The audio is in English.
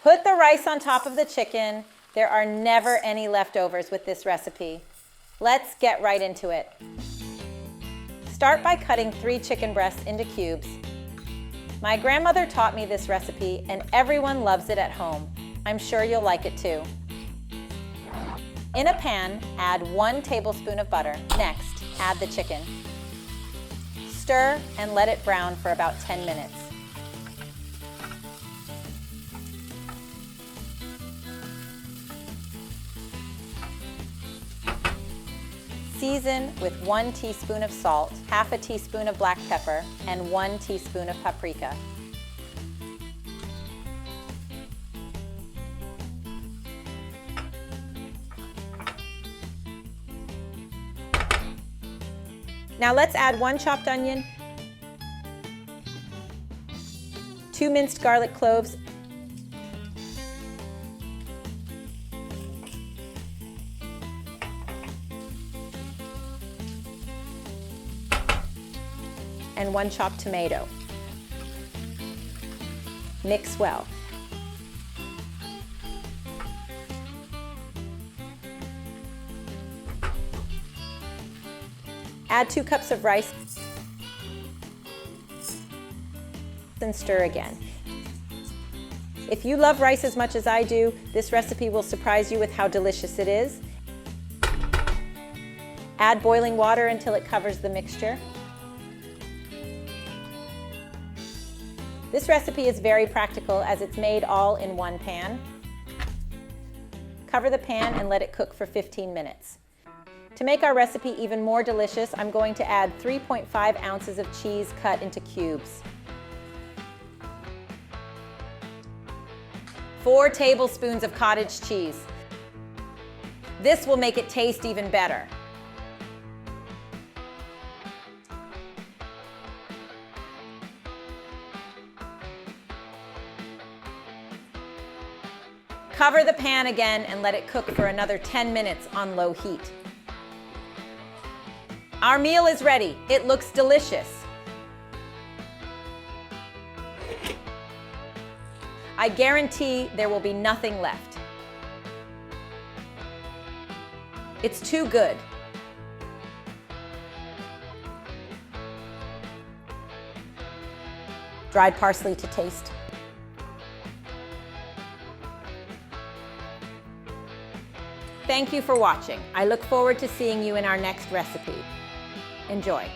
Put the rice on top of the chicken. There are never any leftovers with this recipe. Let's get right into it. Start by cutting 3 chicken breasts into cubes. My grandmother taught me this recipe and everyone loves it at home. I'm sure you'll like it too. In a pan, add 1 tablespoon of butter. Next, add the chicken. Stir and let it brown for about 10 minutes. Season with 1 teaspoon of salt, half a teaspoon of black pepper, and 1 teaspoon of paprika. Now let's add 1 chopped onion, 2 minced garlic cloves, and 1 chopped tomato. Mix well. Add 2 cups of rice and stir again. If you love rice as much as I do, this recipe will surprise you with how delicious it is. Add boiling water until it covers the mixture. This recipe is very practical as it's made all in 1 pan. Cover the pan and let it cook for 15 minutes. To make our recipe even more delicious, I'm going to add 3.5 ounces of cheese cut into cubes. 4 tablespoons of cottage cheese. This will make it taste even better. Cover the pan again and let it cook for another 10 minutes on low heat. Our meal is ready. It looks delicious. I guarantee there will be nothing left. It's too good. Dried parsley to taste. Thank you for watching. I look forward to seeing you in our next recipe. Enjoy.